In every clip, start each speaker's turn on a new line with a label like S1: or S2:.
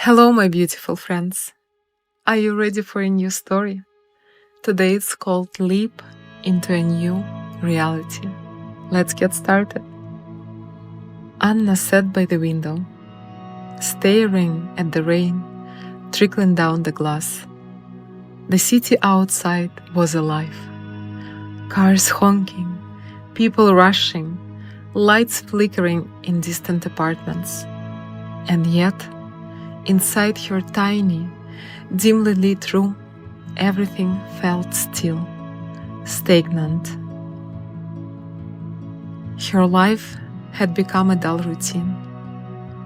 S1: Hello, my beautiful friends. Are you ready for a new story? Today it's called Leap into a New Reality. Let's get started. Anna sat by the window, staring at the rain trickling down the glass. The city outside was alive. Cars honking, people rushing, lights flickering in distant apartments. And yet, inside her tiny, dimly lit room, everything felt still, stagnant. Her life had become a dull routine.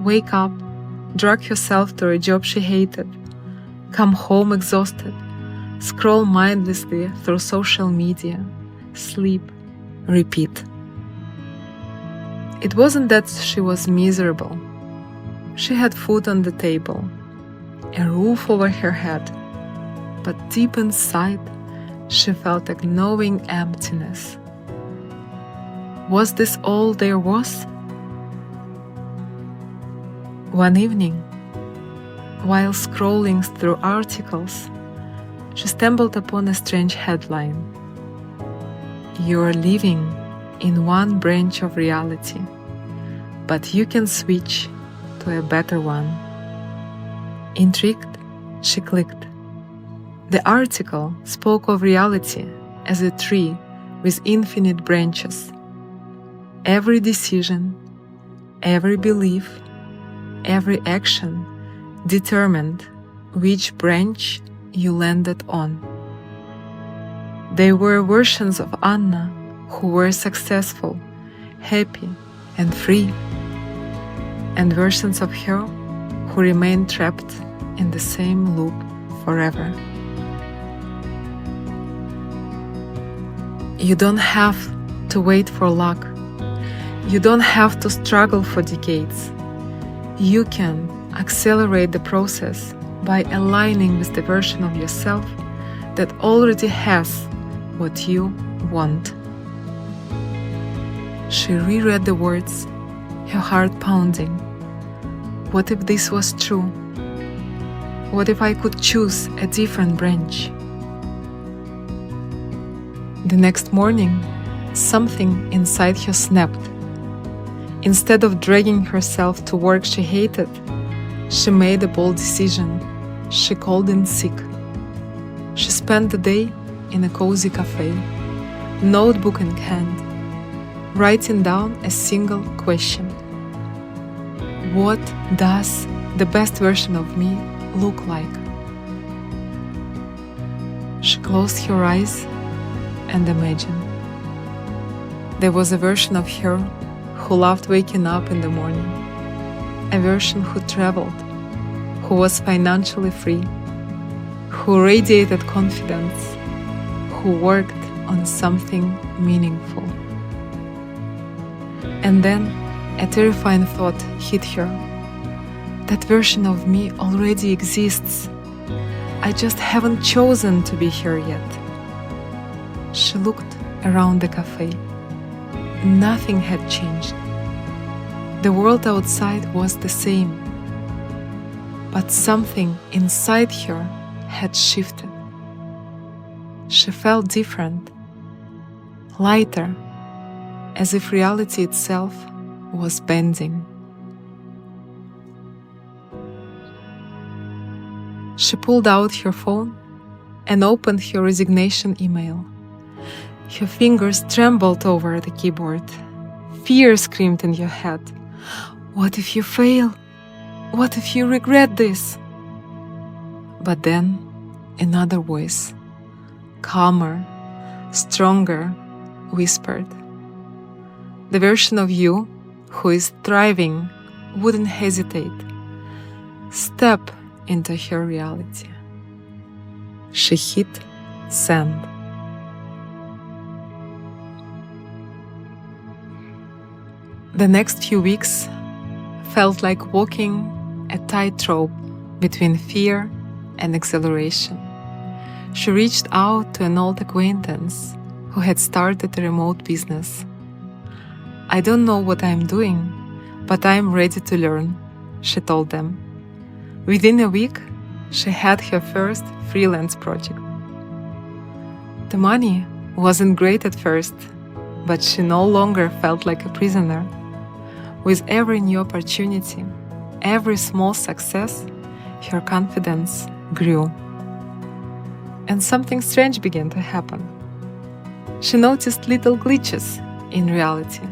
S1: Wake up, drag herself to a job she hated, come home exhausted, scroll mindlessly through social media, sleep, repeat. It wasn't that she was miserable. She had food on the table, a roof over her head, but deep inside, she felt a gnawing emptiness. Was this all there was? One evening, while scrolling through articles, she stumbled upon a strange headline. You are living in one branch of reality, but you can switch to a better one. Intrigued, she clicked. The article spoke of reality as a tree with infinite branches. Every decision, every belief, every action determined which branch you landed on. There were versions of Anna who were successful, happy, and free, and versions of her who remained trapped in the same loop forever. You don't have to wait for luck. You don't have to struggle for decades. You can accelerate the process by aligning with the version of yourself that already has what you want. She reread the words, her heart pounding. What if this was true? What if I could choose a different branch? The next morning, something inside her snapped. Instead of dragging herself to work she hated, she made a bold decision. She called in sick. She spent the day in a cozy cafe, notebook in hand, writing down a single question. What does the best version of me look like? She closed her eyes and imagined. There was a version of her who loved waking up in the morning, a version who traveled, who was financially free, who radiated confidence, who worked on something meaningful. And then a terrifying thought hit her. That version of me already exists. I just haven't chosen to be here yet. She looked around the cafe. Nothing had changed. The world outside was the same, but something inside her had shifted. She felt different, lighter, as if reality itself was bending. She pulled out her phone and opened her resignation email. Her fingers trembled over the keyboard. Fear screamed in her head. What if you fail? What if you regret this? But then another voice, calmer, stronger, whispered. The version of you who is thriving wouldn't hesitate. Step into her reality. She hit send. The next few weeks felt like walking a tightrope between fear and exhilaration. She reached out to an old acquaintance who had started a remote business. I don't know what I'm doing, but I'm ready to learn, she told them. Within a week, she had her first freelance project. The money wasn't great at first, but she no longer felt like a prisoner. With every new opportunity, every small success, her confidence grew. And something strange began to happen. She noticed little glitches in reality.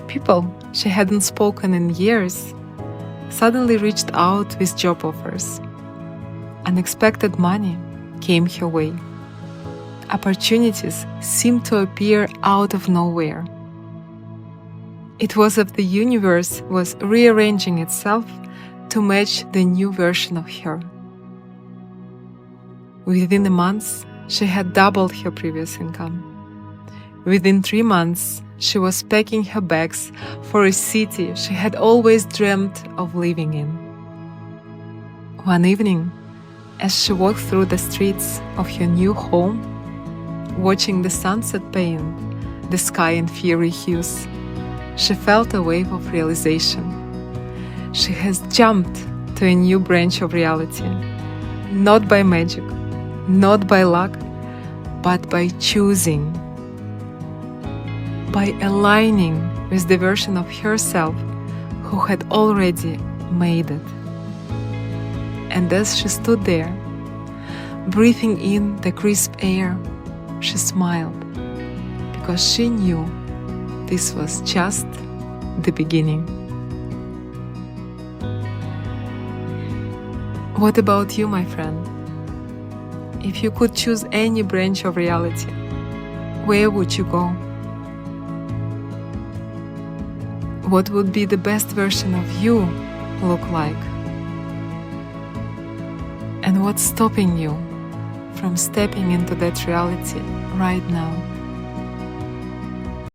S1: People she hadn't spoken in years suddenly reached out with job offers. Unexpected money came her way. Opportunities seemed to appear out of nowhere. It was as if the universe was rearranging itself to match the new version of her. Within a month, she had doubled her previous income. Within 3 months, she was packing her bags for a city she had always dreamt of living in. One evening, as she walked through the streets of her new home, watching the sunset paint the sky in fiery hues, she felt a wave of realization. She has jumped to a new branch of reality, not by magic, not by luck, but by choosing, by aligning with the version of herself who had already made it. And as she stood there, breathing in the crisp air, she smiled, because she knew this was just the beginning. What about you, my friend? If you could choose any branch of reality, where would you go? What would be the best version of you look like? And what's stopping you from stepping into that reality right now?